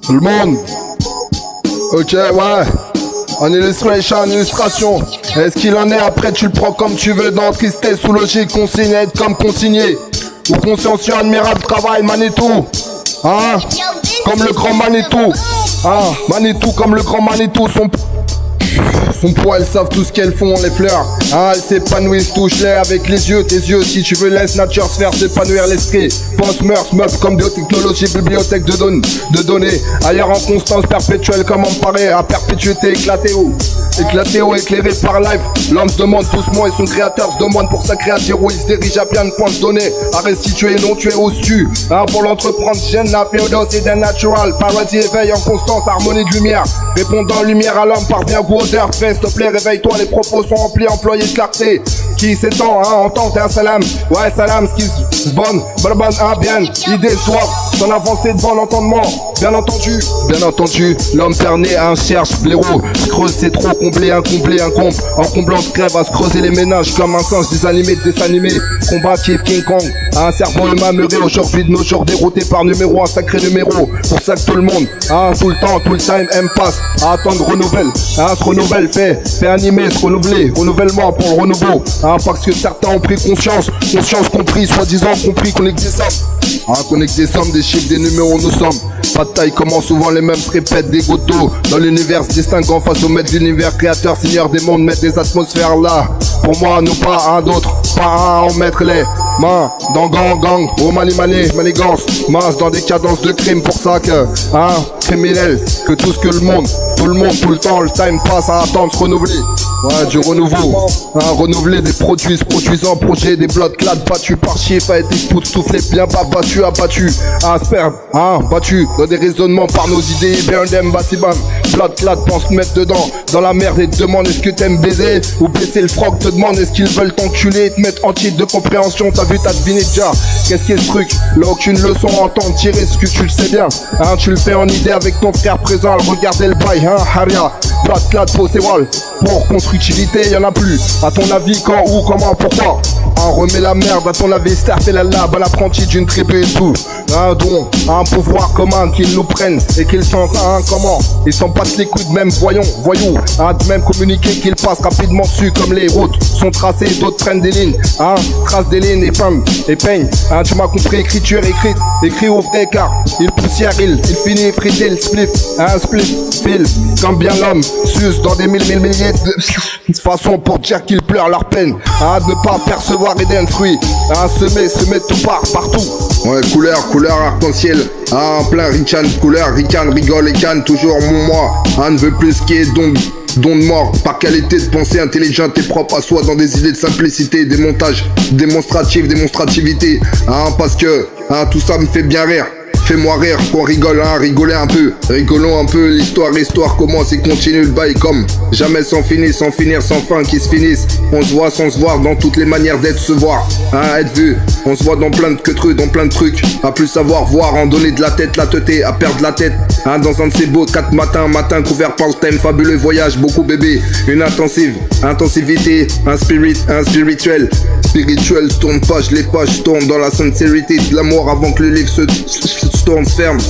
Tout le monde. Ok, ouais. En illustration. Est-ce qu'il en est après, tu le prends comme tu veux, dans tristesse ou logique, consigne, être comme consigné. Ou consciencieux, admirable travail, Manitou. Hein? Comme le grand Manitou. Hein? Manitou comme le grand Manitou, son poids, elles savent tout ce qu'elles font, les fleurs. Ah, elles s'épanouissent, touche-les avec les yeux, tes yeux. Si tu veux, laisse nature se faire s'épanouir l'esprit. Pense, mœurs, meubles comme biotechnologie, bibliothèque de données. Ailleurs en constance perpétuelle, comme emparé à perpétuité, éclaté ou éclairé par live. L'homme se demande doucement et son créateur se demande pour sa créature où il se dirige à bien de points de données. À restituer, non tuer, oses-tu pour l'entreprendre, gêne la féodose et d'un natural. Paradis éveil en constance, harmonie de lumière. Répondant lumière à l'homme, parvient goût odeur. Fais, s'il te plaît, réveille-toi, les propos sont remplis, employés de clarté. Qui s'étend, entend, t'es un salam. Ouais, salam, ce qui se bonne, bien. Idée, soif, son avancée devant l'entendement. Bien entendu, l'homme perné à un cherche, blaireau. Creuse, c'est trop, combler, un comble. En comblant de crève à se creuser les ménages comme un singe désanimé, combatif King Kong. Un cerveau humain meuré aujourd'hui de nos jours, dérouté par numéro, un sacré numéro. Pour ça que tout le monde, tout le temps, tout le time, passe à attendre renouvelle. Se renouvelle, fait animer, se renouveler, renouvellement pour le renouveau. Parce que certains ont pris conscience compris, soi-disant compris qu'on est que des sommes. Qu'on est que des sommes, des chiffres, des numéros, nous sommes. Pas de taille, comment souvent les mêmes se répètent, des gouttes d'eau dans l'univers, se distinguant face au maître d'univers, créateur, seigneur des mondes, maître des atmosphères là. Pour moi, nous pas un d'autre, pas un, on mettre les mains dans gang, au manigance, masse dans des cadences de crime, pour ça que, criminel, que tout ce que le monde, tout le temps, le time passe à attendre se renouveler. Ouais, du renouveau, renouveler des produits, se produisant, projet, des blocs clad, battus par chiffre, a été soufflé, bien pas battu, abattu, sperme, battu, dans des raisonnements par nos idées, burn them, batibam, bloc clad, pense te mettre dedans, dans la merde et te demande est-ce que t'aimes baiser, ou baisser le froc, te demande est-ce qu'ils veulent t'enculer, te mettre en titre de compréhension, t'as vu, t'as deviné déjà, qu'est-ce qu'est ce truc, là aucune leçon à entendre tirer, ce que tu le sais bien, tu le fais en idée avec ton frère présent, regardez le bail, haria, bloc clad, posé wall, pour constructivité, y'en a plus, à ton avis, quand, où, comment, pourquoi, remets la merde, à ton avis, start et la lab, à l'apprenti d'une tribu et tout, un don, un pouvoir commun, qu'ils nous prennent, et qu'ils sentent, comment, ils s'en passent les coudes, même voyous, de même communiquer qu'ils passent rapidement dessus, comme les routes sont tracées, d'autres prennent des lignes, trace des lignes et peignent, tu m'as compris, écriture écrite, écrit au vrai car, il poussière, il finit frité, le spliff, fil, comme bien l'homme, suce dans des milliers de façon pour dire qu'ils pleurent leur peine, de ne pas percevoir et d'un fruit, semer tout partout. Ouais, couleur arc-en-ciel, plein rican, couleur, rican, rigole et canne, toujours mon moi, ne veut plus qui est don de mort, par qualité de pensée intelligente et propre à soi dans des idées de simplicité, des montages démonstrativité, parce que tout ça me fait bien rire. Fais-moi rire, qu'on rigole, rigoler un peu. Rigolons un peu, l'histoire commence et continue le bail comme jamais sans finir, sans fin, qui se finissent. On se voit sans se voir dans toutes les manières d'être, se voir, être vu. On se voit dans plein de trucs, dans plein de trucs. À plus savoir voir, en donner de la tête, la teuté, à perdre la tête. Dans un de ces beaux 4 matin couvert par le thème, fabuleux voyage, beaucoup bébé. Une intensivité, un spirituel. Spirituel, se tourne page, les pages tournent dans la sincérité de l'amour avant que le livre se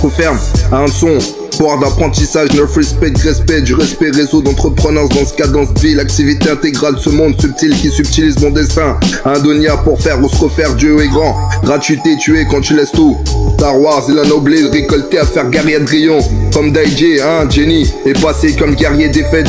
referme à un son. Pouvoir d'apprentissage, neuf respect, du respect, réseau d'entrepreneurs dans ce cadence de vie, l'activité intégrale, ce monde subtil qui subtilise mon destin. Indonia pour faire ou se refaire, Dieu est grand. Gratuité, tuer quand tu laisses tout. Star Wars, il a noblé, récolté à faire guerrier de Rion. Comme Daiji, Jenny est passé comme guerrier défait de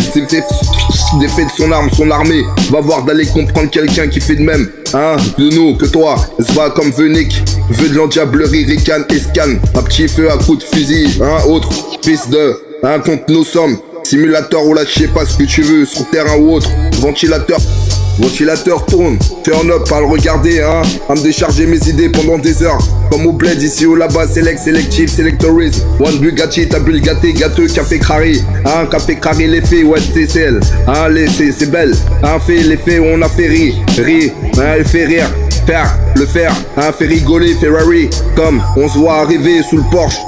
son arme, son armée. Va voir d'aller comprendre quelqu'un qui fait de même. De nous que toi, se va comme Venick. Vœu de l'endiablerie, ricane et scan. Un petit feu à coups de fusil, autre. Fils de, contre nous sommes. Simulateur ou là, je sais pas ce que tu veux, sur terrain ou autre. Ventilateur tourne, turn up à le regarder, à me décharger mes idées pendant des heures. Comme au bled, ici ou là-bas, sélective, selectorise. One Bugatti, ta bulle gâtée, gâteux, café crari. Café crari, l'effet, ouais, c'est celle. L'effet, c'est belle. Fait l'effet où on a fait rire. Elle fait rire. Fait rigoler, Ferrari, comme on se voit arriver sous le Porsche,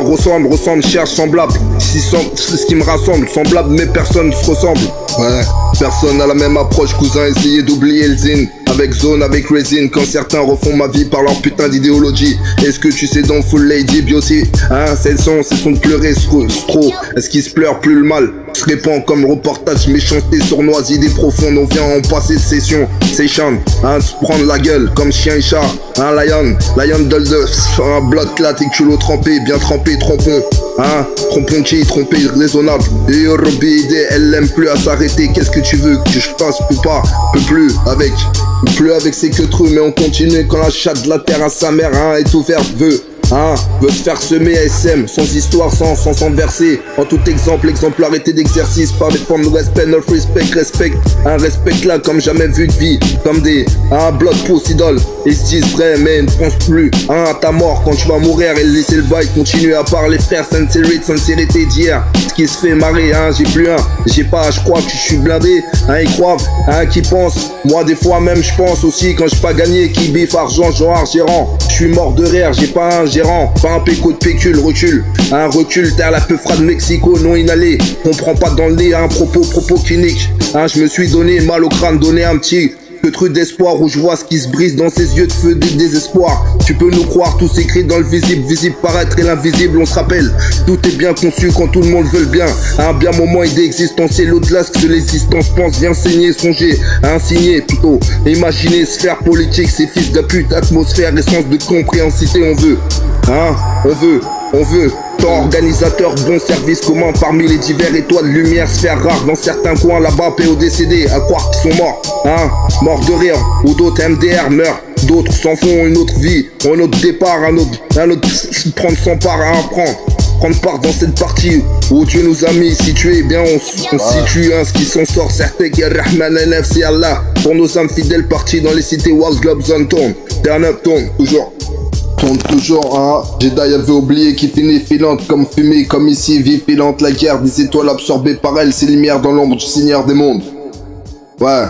ressemble, cherche, semblable, ce qui me rassemble, semblable mais personne se ressemble, ouais, personne a la même approche, cousin, essayez d'oublier le zine, avec zone, avec résine. Quand certains refont ma vie par leur putain d'idéologie. Est-ce que tu sais dans Full Lady Biosi, hein, c'est le son de pleurer trop. Est-ce qu'il se pleure plus le mal se répand comme le reportage méchanceté sournoise, idée profonde, on vient en passer de session. C'est chiant, hein, se prendre la gueule comme chien et chat. Un lion d'Oldos, un blood clat et culot trempé, bien trempé, trompon. Hein, trompon qui, trompé, raisonnable. Et Eurobi, elle l'aime plus à s'arrêter. Qu'est-ce que tu veux que je fasse? Peux plus avec. Plus avec ses que trucs, mais on continue quand la chatte de la terre à sa mère, hein, est ouverte, veut se faire semer SM, sans histoire, sans verser. En tout exemple, exemplarité d'exercice, par des formes de respect, no respect, un respect là comme jamais vu de vie, comme des blood post idole. Ils se disent vrai, mais ne pense plus à ta mort quand tu vas mourir et laisser le bail continuer à parler frère, sincérité d'hier. Ce qui se fait marrer, j'ai pas, je crois que je suis blindé, ils croient, qui pensent. Moi des fois même je pense aussi quand j'ai pas gagné, qui biffe argent, genre gérant. Je suis mort de rire, j'ai pas un gérant, pas un péco de pécule, recul, terre la peufra de Mexico, non inhalé, on prend pas dans le nez, propos clinique, je me suis donné mal au crâne, donné un petit truc d'espoir où je vois ce qui se brise dans ses yeux de feu des désespoir. Tu peux nous croire, tout s'écrit dans le visible paraître et l'invisible, on se rappelle, tout est bien conçu quand tout le monde veut le bien. À un bien moment idée existentielle, au-delà ce que l'existence pense, viens saigner, songer, signer plutôt, imaginer, sphère politique, ces fils de pute, atmosphère, essence de compréhensité, on veut. Tant organisateur, bon service commun parmi les divers étoiles de lumière, sphère rare dans certains coins là-bas, PODCD, à croire qu'ils sont morts, morts de rire, ou d'autres MDR meurent, d'autres s'en font une autre vie, un autre départ, un autre prendre son part à prendre part dans cette partie où Dieu nous a mis situés, bien on situe ce qui s'en sort, certains qui Rahman NFC Allah, pour nos âmes fidèles partis dans les cités World Globe Zone tourne, turn up, tourne toujours, Jedi avait oublié qui finit filante comme fumée, comme ici, vie filante, la guerre, des étoiles absorbées par elle, ces lumières dans l'ombre du Seigneur des mondes. Ouais.